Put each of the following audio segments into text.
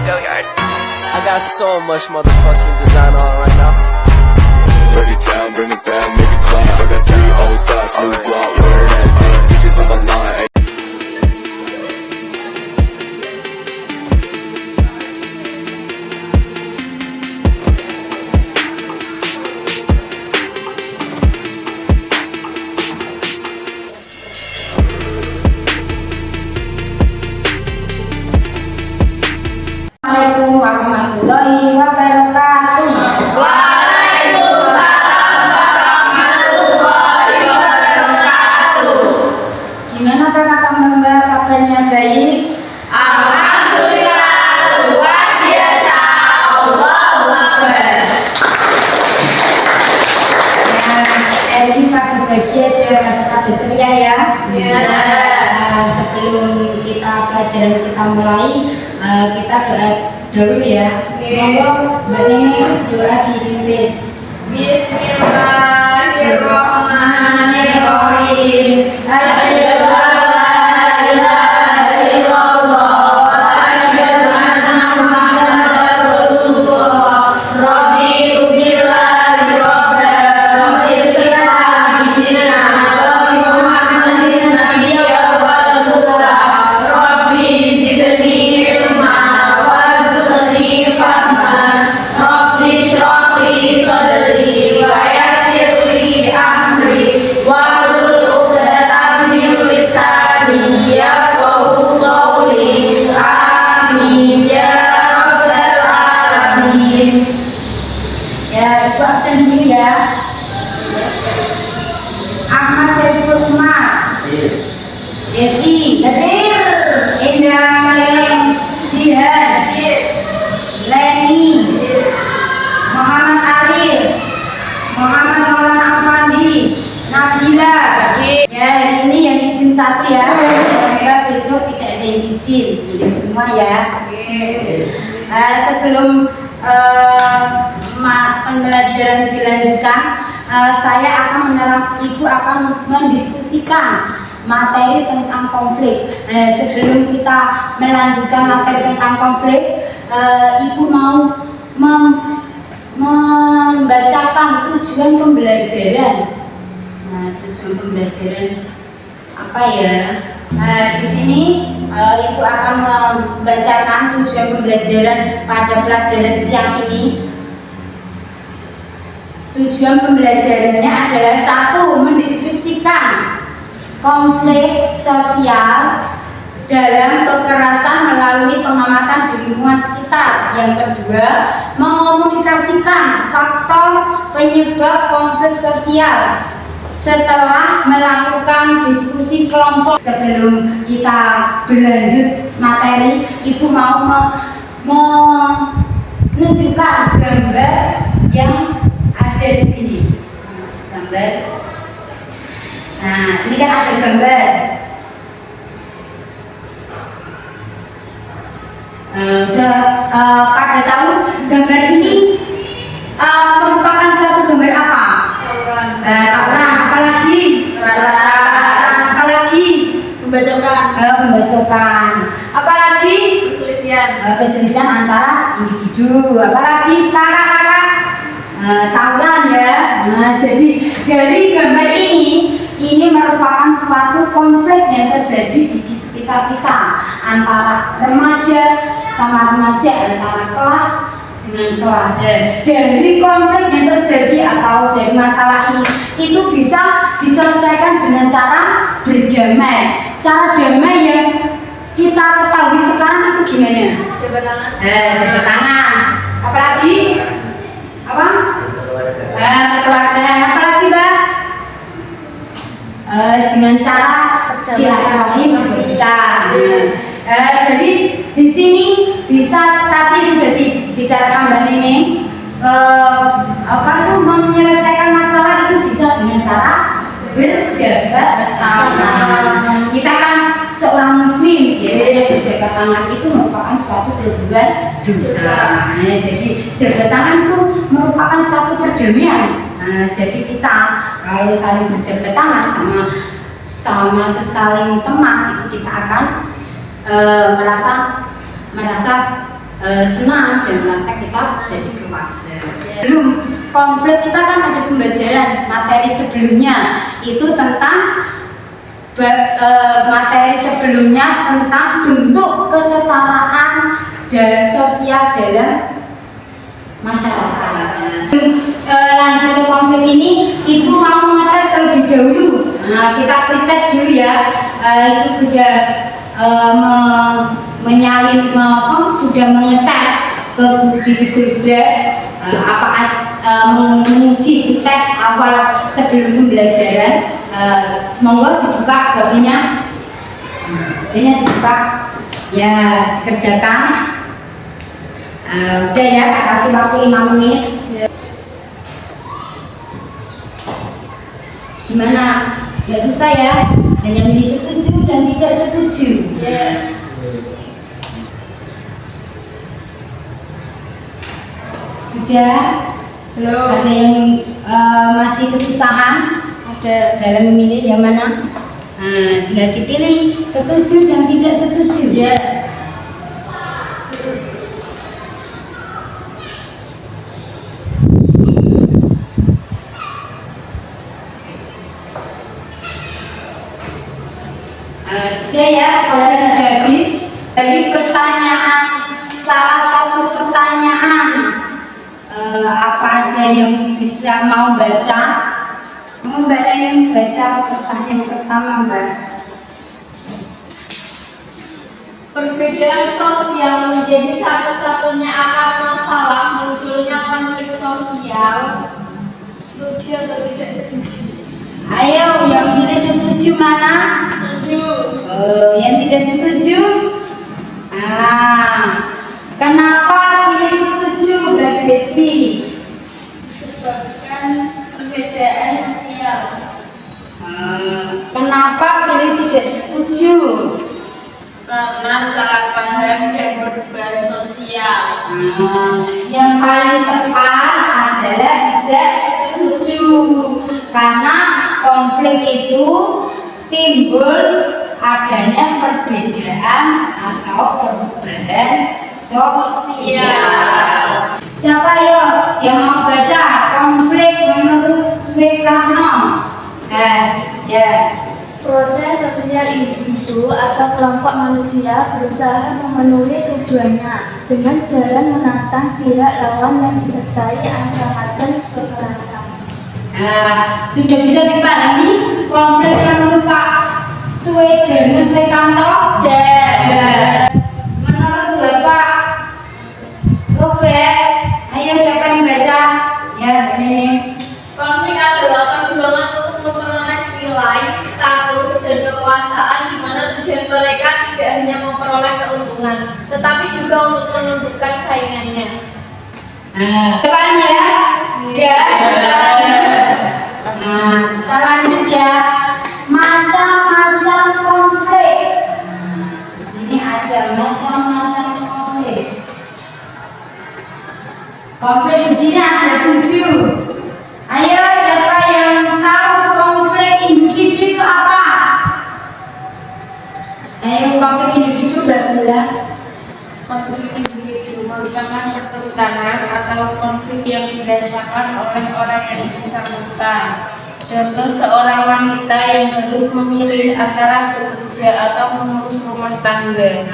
I got so much motherfucking design on right now. Break it down, bring it back, make it clap. I got 3 old thoughts, new guap, wear that dick, bitches on the line. Assalamualaikum warahmatullahi wabarakatuh. Waalaikumsalam warahmatullahi wabarakatuh. Gimana kakak Mbak kabarnya baik? Alhamdulillah luar biasa. Allahu Akbar. Hari ini pada bahagia dan pada ceria ya. Sebelum pelajaran kita mulai, kita doa dulu ya. Monggo Mbak Nini doa dipimpin. Bismillahirrahmanirrahim. Asyhadu an la ilaha illallah wa asyhadu anna Muhammadan Rasulullah. Raditu billahi rabban wa bil islami dinan wa bi Muhammadin nabiyyan wa rasulah. Rabbi zidni ilma warzuqni fahman. Rabbi shrah li sadri wa yassir li amri wahlul 'uqdatam min lisani yafqahu qawli. Amin ya rabbal alamin. Ya, Ibu absen dulu ya. Ahmad Saiful Umar. Devi. Hadir. Indah Maryam Jihad. Leni. Muhammad Arif. Muhammad Maulana Afandi. Nabila. Ya, hari ini yang izin satu ya. Semoga besok tidak ada yang izin. Ini semua ya. Sebelum pembelajaran dilanjutkan, saya akan Ibu akan mendiskusikan materi tentang konflik. Sebelum kita melanjutkan materi tentang konflik, Ibu mau membacakan tujuan pembelajaran. Tujuan pembelajaran apa ya? Di sini Ibu akan membacakan tujuan pembelajaran pada pelajaran siang ini. Tujuan pembelajarannya adalah 1. Mendeskripsikan konflik sosial dalam kekerasan melalui pengamatan di lingkungan sekitar. Yang kedua, mengomunikasikan faktor penyebab konflik sosial setelah melakukan diskusi kelompok. Sebelum kita berlanjut materi, Ibu mau menunjukkan gambar yang ada di sini. Gambar. Nah, ini kan ada gambar. Pada tahu gambar ini merupakan suatu gambar apa? Tawuran. Apalagi? Apalagi? Pembacokan. Apalagi? Perselisihan antara individu. Apalagi? Tawuran ya. Jadi dari gambar ini merupakan suatu konflik yang terjadi di sekitar kita antara remaja sama remaja, antara kelas dengan kelas. Dari konflik yang terjadi atau dari masalah ini itu bisa diselesaikan dengan cara berdamai. Cara damai yang kita ketahui sekarang itu gimana? Jabat tangan. Jabat tangan. Apalagi? Apa? Keluarga. Apalagi Mbak? Dengan cara silaturahim juga bisa. Jadi di sini bisa tadi sudah dibicarakan Mbak Nini, menyelesaikan masalah itu bisa dengan cara berjabat tangan. Kita kan seorang muslim, biasanya berjabat tangan itu merupakan suatu perbuatan dosa. Jadi jabat tangan itu merupakan suatu perdamaian. Jadi kita kalau saling berjabat tangan sama sesaling teman itu kita akan merasa senang dan merasa kita jadi keluarga. Belum konflik kita kan ada pembelajaran materi sebelumnya itu tentang materi sebelumnya tentang bentuk kesetaraan dan sosial dalam masyarakat. Lanjut ke konflik ini, ibu mau mengetes terlebih dahulu. Nah, kita pretest dulu ya. Ibu sudah menyalin, sudah mengeset ke di grup menguji tes awal sebelum pembelajaran. Monggo dibuka babinya, dibuka, ya dikerjakan. Udah ya, kasih waktu 5 menit. Gimana? Gak susah ya? Hanya milih setuju dan tidak setuju. Sudah? Belum. Ada yang masih kesusahan? Ada. Dalam memilih yang mana? Tinggal dipilih setuju dan tidak setuju. Sudah ya, kalau sudah habis dari pertanyaan, salah satu pertanyaan, apa ada yang bisa mau baca? Mau ada yang baca pertanyaan pertama, Mbak? Perbedaan sosial menjadi satu-satunya akar masalah munculnya konflik sosial. Setuju atau tidak setuju? Ayo, yang pilih setuju mana? Yang tidak setuju? Kenapa pilih setuju, Mbak Devi? Disebabkan perbedaan sosial. Kenapa pilih tidak setuju? Karena salah paham dan perubahan sosial. Yang paling tepat adalah tidak setuju, karena konflik itu timbul adanya perbedaan atau perubahan sosial. Siapa yo yang mau baca konflik menurut Soekarno? Proses sosial individu atau kelompok manusia berusaha memenuhi tujuannya dengan jalan menantang pihak lawan yang disertai ancaman kekerasan. Sudah bisa dipahami konflik menurut Pak Soekarno? Menurut Bapak Robert, ayo siapa yang baca? Ya, ini. Konflik adalah perjuangan untuk memperoleh nilai, status, dan kekuasaan di mana tujuan mereka tidak hanya memperoleh keuntungan, tetapi juga untuk menundukkan saingannya. Depannya ya. Kita lanjut ya. Macam-macam konflik. Di sini ada macam-macam konflik. Konflik di sini ada 7. Ayo, siapa yang tahu konflik individu itu apa? Ayo, konflik individu Mbak. Konflik individu merupakan pertentangan atau konflik yang dirasakan oleh orang yang bersangkutan. Contoh, seorang wanita yang harus memilih antara bekerja atau mengurus rumah tangga.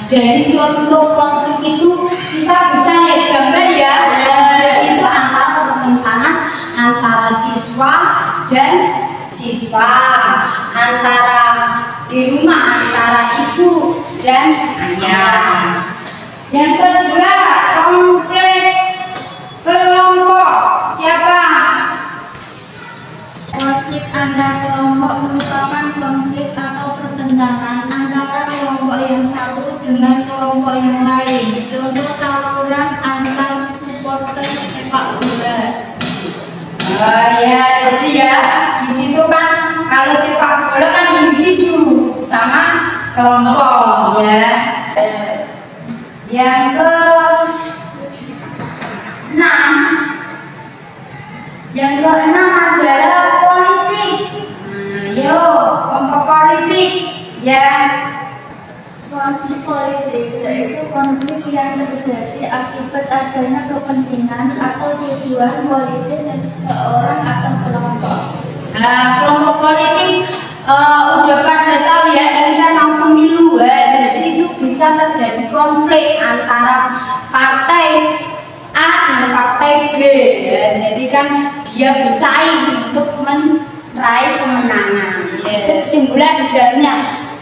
Dari contoh konflik itu kita bisa lihat gambar ya. Itu antara pertentangan antara siswa dan siswa, antara di rumah antara ibu dan ayah. Yang kedua, konflik kelompok. Siapa? Konflik antar kelompok merupakan konflik atau pertentangan antara kelompok yang satu dengan kelompok yang lain. Contoh, tawuran antar supporter sepak bola. Ya, jadi ya di situ kan kalau sepak bola kan individu sama kelompok ya. Yang keenam adalah politik. Kelompok politik ya. Konflik politik yaitu konflik yang terjadi akibat adanya kepentingan atau tujuan politis seseorang atau kelompok. Nah, kelompok politik udah pada tahu ya, ini kan mau pemilu ya, jadi itu bisa terjadi konflik antara partai A dan partai B ya. Jadi kan dia bersaing untuk meraih kemenangan. Itu timbulah di dalamnya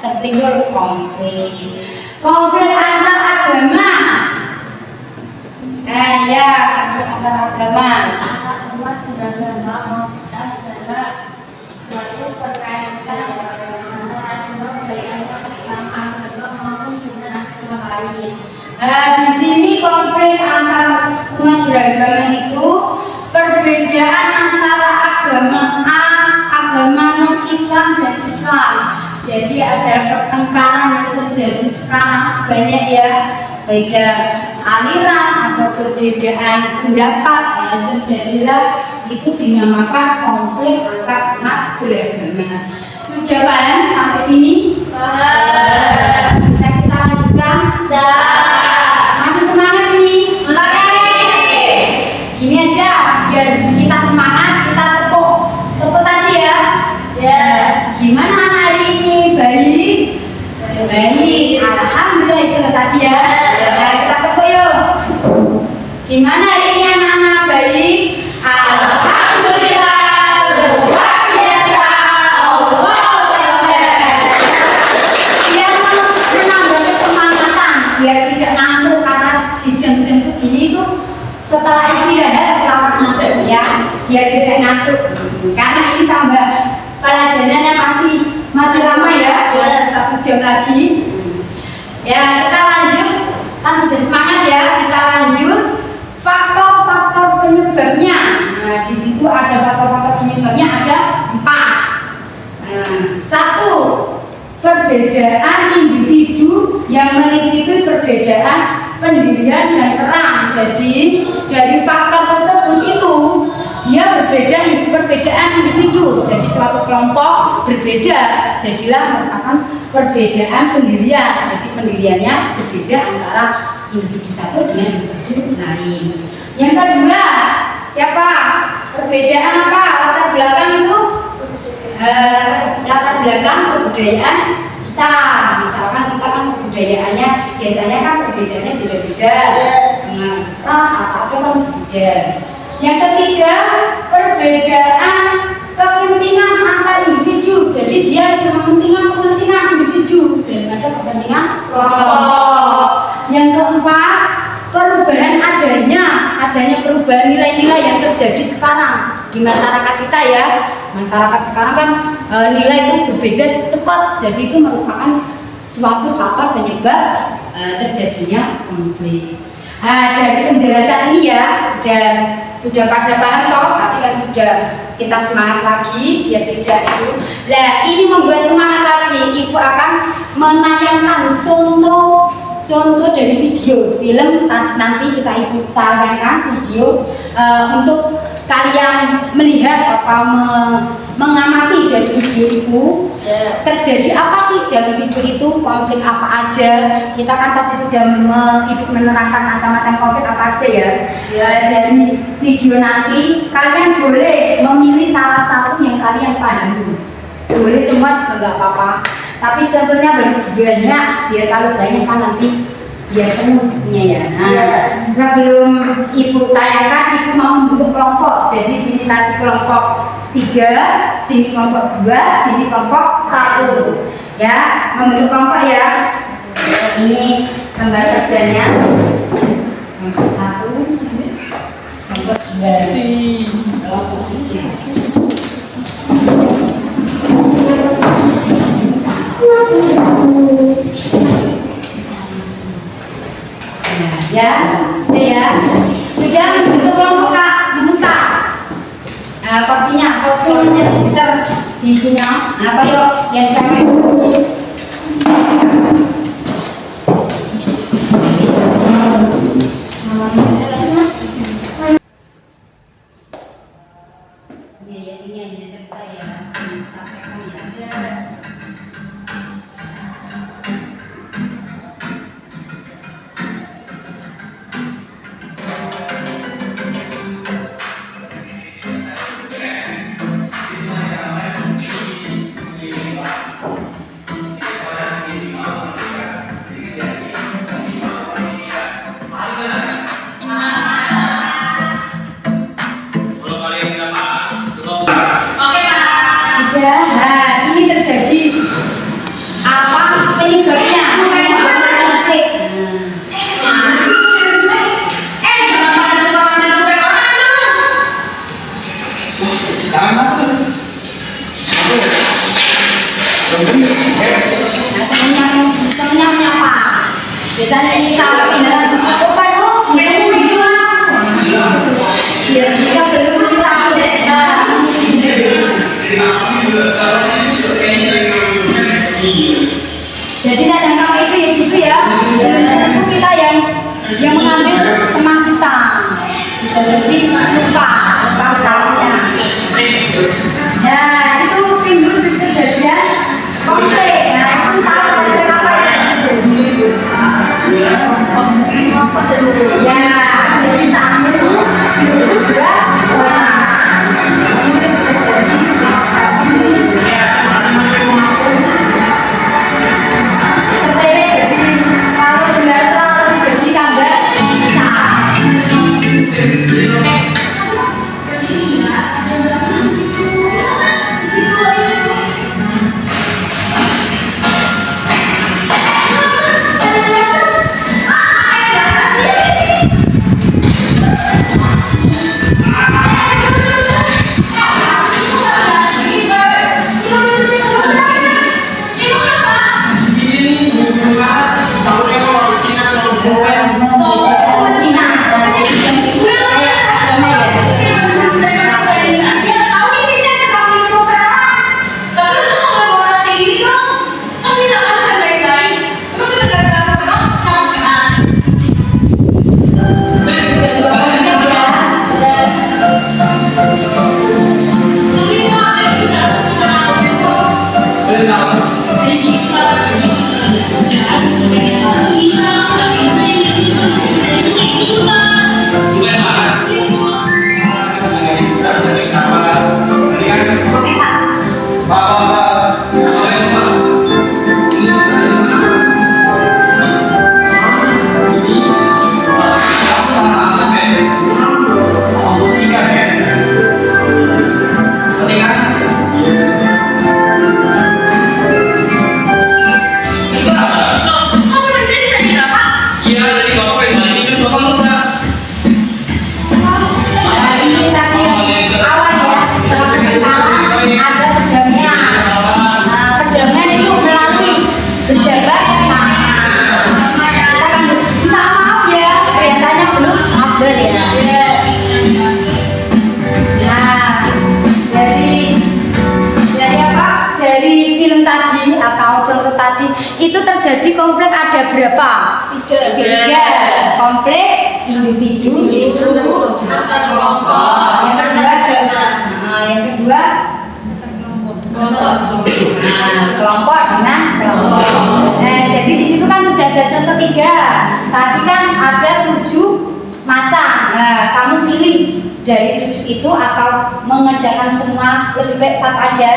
tertimbul konflik antar agama. Ya, antar agama. Umat beragama maupun adalah suatu perkaitan antara baik antar sesama agama maupun dengan agama lain. Di sini konflik antar umat beragama itu perbedaan antara agama A, agama non-Islam dan Islam. Jadi ada pertengkaran yang terjadi sekarang banyak ya, baik aliran atau perbedaan pendapat yang terjadilah itu dinamakan konflik antar umat beragama. Sudah paham sampai sini? Bisa kita lanjutkan? Masih semangat ini? Gini aja, biar kita semangat, kita tepuk tadi ya. Gimana hari ini? Baik. Alhamdulillah itu tadi ya. Kita tepuk yuk. Gimana hari ini anak-anak? Baik. Alhamdulillah. Luar biasa. Allahu Akbar. Biar menambah kesemangatan, biar tidak ngantuk karena di jam-jam segini itu setelah istirahat rapat ngantuk ya, biar tidak ngantuk. Karena ini tambah pelajarannya masih lama ya, masih 1 jam lagi. Ya, kita lanjut. Kan sudah semangat ya, kita lanjut. Faktor-faktor penyebabnya. Nah, di situ ada faktor-faktor penyebabnya ada 4. 1. Perbedaan individu yang meliputi perbedaan pendirian dan peran. Jadi dari faktor tersebut itu dia perbedaan individu. Jadi suatu kelompok berbeda, jadilah merupakan perbedaan pendirian. Jadi pendiriannya berbeda antara individu satu dengan individu lain. Yang kedua, siapa? Perbedaan apa? Latar belakang itu latar belakang kebudayaan kita. Misalkan kita kan kebudayaannya biasanya kan perbedaannya beda-beda dengan ras atau kan beda. Yang ketiga, perbedaan kepentingan antar individu. Jadi dia mementingkan kepentingan individu daripada kepentingan kelompok. Yang keempat, perubahan adanya perubahan nilai-nilai yang terjadi sekarang di masyarakat kita ya. Masyarakat sekarang kan nilai itu berbeda cepat, jadi itu merupakan suatu faktor penyebab terjadinya konflik. Dari penjelasan ini ya sudah pada paham toh, tadi kan sudah kita semangat lagi biar tidak itu. Nah, ini membuat semangat lagi, Ibu akan menayangkan contoh dari video film. Nanti kita Ibu tayangkan video untuk kalian melihat apa mengamati dari video itu terjadi apa sih dalam video itu, konflik apa aja. Kita kan tadi sudah Ibu menerangkan macam-macam konflik apa aja ya. Dari video nanti kalian boleh memilih salah satu yang kalian pahami, boleh semua juga nggak apa-apa, tapi contohnya banyak biar kalau banyak kan nanti biar penuh bukunya ya. Sebelum Ibu tayangkan, Ibu mau membentuk kelompok. Jadi sini tadi kelompok 3, sini kelompok 2, sini kelompok 1. Ya, membentuk kelompok ya. Ini gambar kerjanya. Kelompok 1, kelompok 2, kelompok 3. Ya, sudah membentuk kelompok Kak, dibuka. Porsinya diputar di sini. Apa yuk yang capek? Ini hanya cerita ya, sampaikan ya. Biasanya ini kalau pindahan bukan biasanya gitu lah. Ya kita belum kita jadi kadang kala itu ya gitu ya. Tentu kita yang mengambil teman kita. Bisa jadi lupa tahunnya. Ya itu timbul kejadian konflik. Nah itu tahu konflik apa ya? Ya, jadi saat itu juga sepele jadi kalau benar lalu jadi tambah bisa. Itu terjadi konflik ada berapa? Tiga. Konflik individu antar kelompok, yang kedua kelompok dengan kelompok. Nah, jadi di situ kan sudah ada contoh 3. Tadi kan ada 7 macam. Nah, kamu pilih dari 7 itu atau mengerjakan semua, lebih baik satu aja.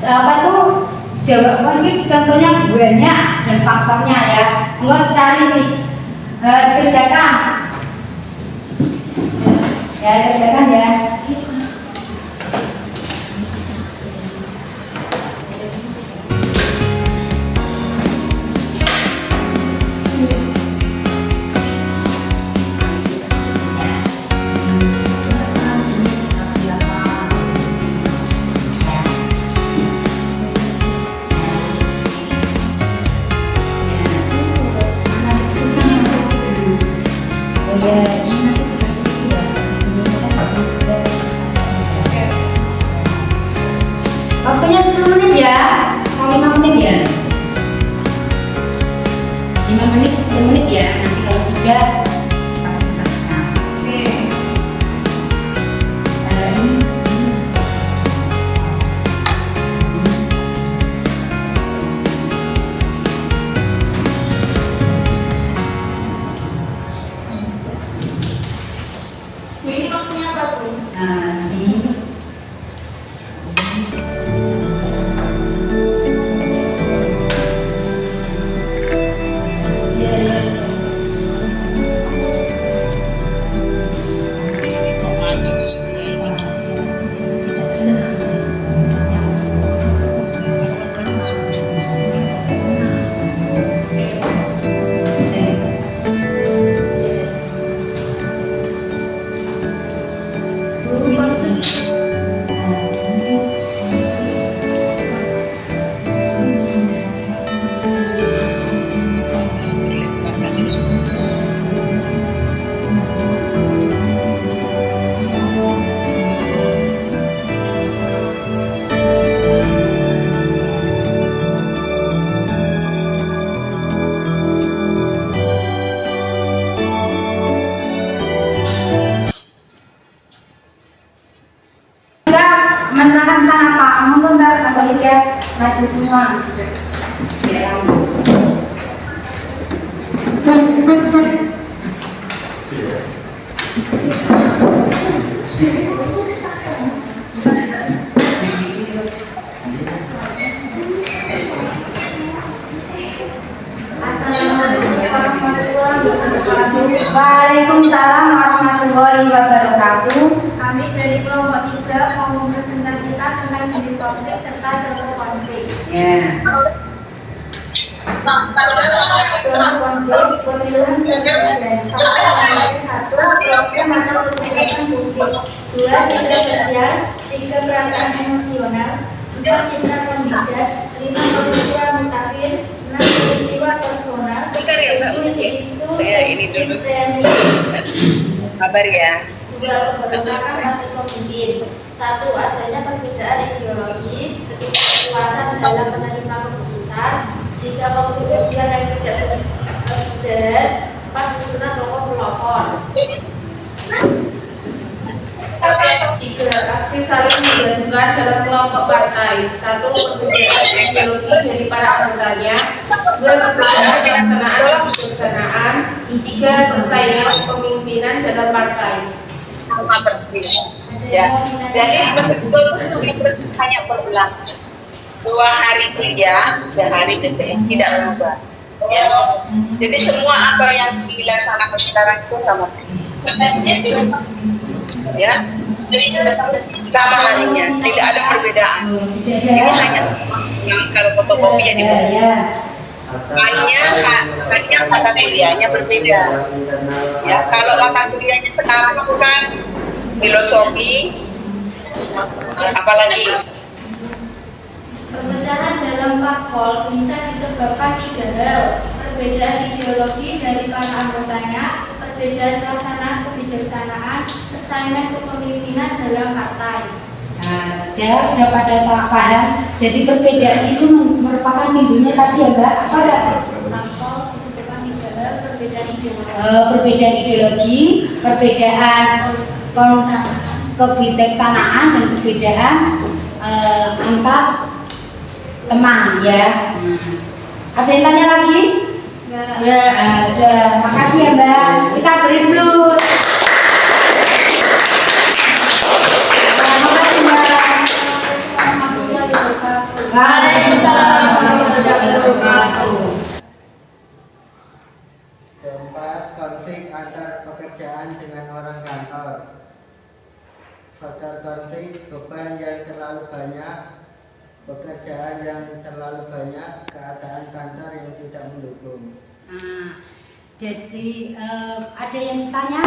Apa tuh? Jawaban ini contohnya banyak dan faktornya ya. Enggak cari nih, dikerjakan. Ya kerjakan ya. Waktunya 10 menit ya, kalau 5 menit ya 5 menit, 10 menit ya. Nanti kalau sudah kita presentasikan. Oke. Ini maksudnya apa tuh? Nah, ini Waalaikumsalam warahmatullahi wabarakatuh. Kami dari kelompok 3 mau mempresentasikan tentang jenis konflik serta contoh konflik. Ya. Contoh konflik, pemilihan presiden. 1. Problem atau kesulitan publik. 2. Citra sosial. 3. Perasaan emosional. 4. Citra kandidat. 5. Peristiwa mutakhir. 6. Peristiwa personal. 7. Isu sistemik. Kabar ya. 2. Keberpihakan atau pemimpin. 1. Adanya perbedaan ideologi. 2. Kepuasan dalam menerima keputusan. 3. Konflik sosial yang tidak tersudah. 4. Munculnya tokoh pelopor. 3. Aksi saling menggabungkan dalam kelompok partai. 1. Perbedaan ideologi dari para anggotanya. 2. Perbedaan pelaksanaan. 3. Persaingan kepemimpinan dalam partai. Sama berbeda. Ya. Jadi betul hanya berulang. 2 hari kuliah, 3 hari PPN tidak berubah. Ya. Jadi semua apa yang dilaksanakan sekarang itu sama. Ya. Sama harinya, tidak ada perbedaan. Ini hanya yang kalau fotokopi yang dibuat. Hanya mata kuliahnya berbeda. Ya, kalau mata kuliahnya sekarang itu kan filosofi, apalagi Perpecahan dalam parpol bisa disebabkan 3 hal: perbedaan ideologi dari para anggotanya, perbedaan pelaksanaan kebijaksanaan, persaingan kepemimpinan dalam partai. Nah, dia udah pada paham. Jadi perbedaan itu merupakan timbulnya tadi ya Mbak, apa enggak? Parpol disebabkan 3 hal: perbedaan ideologi, Perbedaan ideologi, perbedaan kebijaksanaan dan perbedaan antar teman ya. Ada yang tanya lagi? Ya. Ada. Makasih ya Mbak. Kita beri dulu. Makasih Mbak. Waalaikumsalam warahmatullahi wabarakatuh. Keempat, konflik antar pekerjaan dengan orang kantor. Faktor konflik, beban yang terlalu banyak, pekerjaan yang terlalu banyak, keadaan kantor yang tidak mendukung. Nah, jadi ada yang tanya?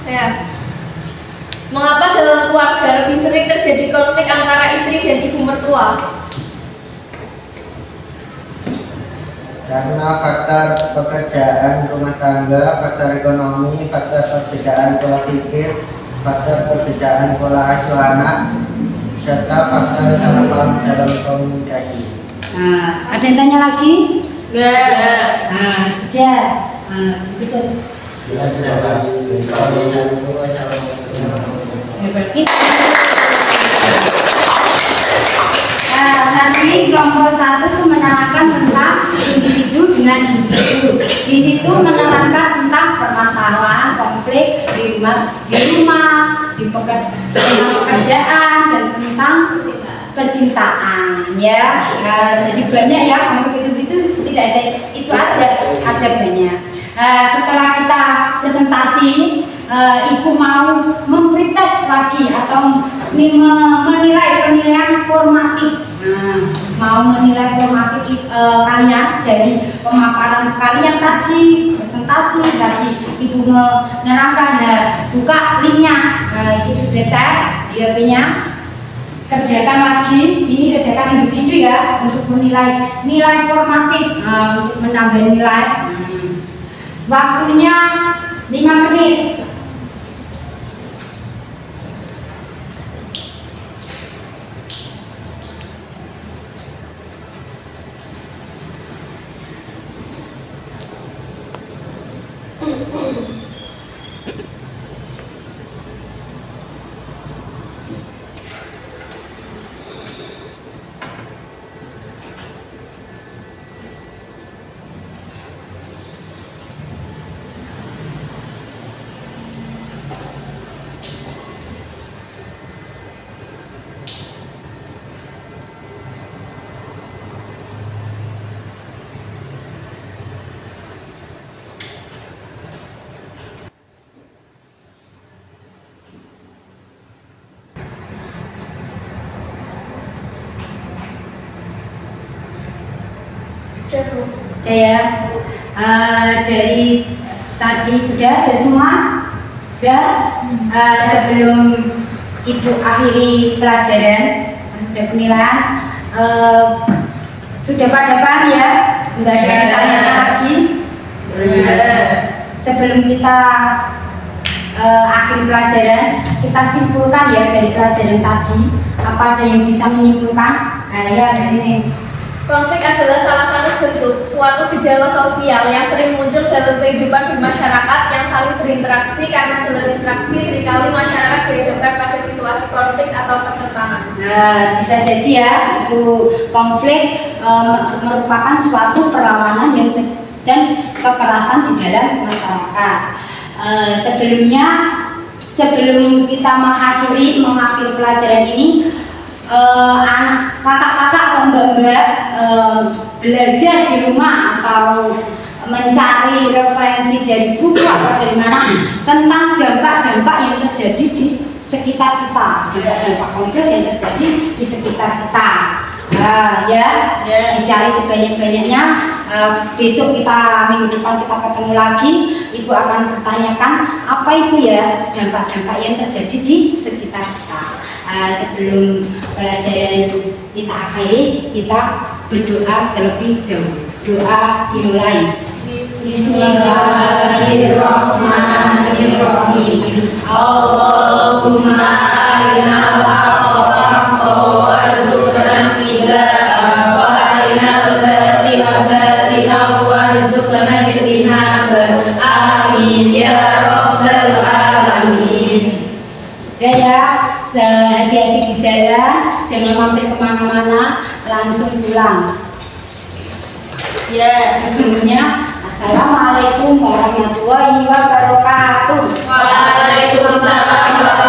Ya. Mengapa dalam keluarga lebih sering terjadi konflik antara istri dan ibu mertua? Karena faktor pekerjaan rumah tangga, faktor ekonomi, faktor perbedaan pola pikir, faktor perbedaan pola asuh anak, serta faktor salah paham dalam komunikasi. Nah, ada yang tanya lagi? Enggak. Nah, sudah. Betul. Ya, Ya, berarti nanti kelompok 1 itu menerangkan tentang individu dengan individu. Di situ menerangkan tentang permasalahan konflik di rumah, tentang pekerjaan dan tentang percintaan ya. Jadi banyak ya konflik itu tidak ada itu aja, ada banyak. Setelah kita presentasi, ibu mau memberi tes lagi atau menilai penilaian formatif. Mau menilai formatif kalian dari pemaparan kalian tadi, presentasi tadi ibu menerangkan. Buka linknya, itu sudah share di HP-nya. Kerjakan lagi, ini kerjakan individu ya untuk menilai nilai formatif, untuk menambah nilai. Waktunya 5 menit. Ya, dari tadi sudah semua. Sudah. Sebelum Ibu akhiri pelajaran, sudah penilaian, sudah pada paham ya? Enggak ada yang tanya lagi. Sebelum kita akhir pelajaran, kita simpulkan ya dari pelajaran tadi. Apa ada yang bisa menyimpulkan? Ya, dari ini. Konflik adalah salah satu bentuk suatu gejala sosial yang sering muncul dalam kehidupan bermasyarakat yang saling berinteraksi, karena dalam interaksi seringkali masyarakat dihadapkan pada situasi konflik atau pertentangan. Bisa jadi ya, itu konflik merupakan suatu perlawanan dan kekerasan di dalam masyarakat. Sebelum kita mengakhiri pelajaran ini, anak kakak-kakak atau mbak-mbak belajar di rumah atau mencari referensi dari buku atau dari mana tentang dampak-dampak yang terjadi di sekitar kita, dampak konflik yang terjadi di sekitar kita. Dicari sebanyak-banyaknya. Besok minggu depan kita ketemu lagi, Ibu akan bertanyakan apa itu ya dampak-dampak yang terjadi di sekitar kita. Sebelum pelajaran kita akhiri, kita berdoa terlebih dahulu. Doa dimulai. Bismillahirrahmanirrahim. Allahumma arinal haqqa haqqan warzuqna ittiba'ahu wa arinal batila batilan warzuqna ijtinabah. Amin ya rabbal alamin. Hati-hati di jalan, jangan mampir kemana-mana, langsung pulang. Sebelumnya, Assalamualaikum warahmatullahi wabarakatuh. Waalaikumsalam.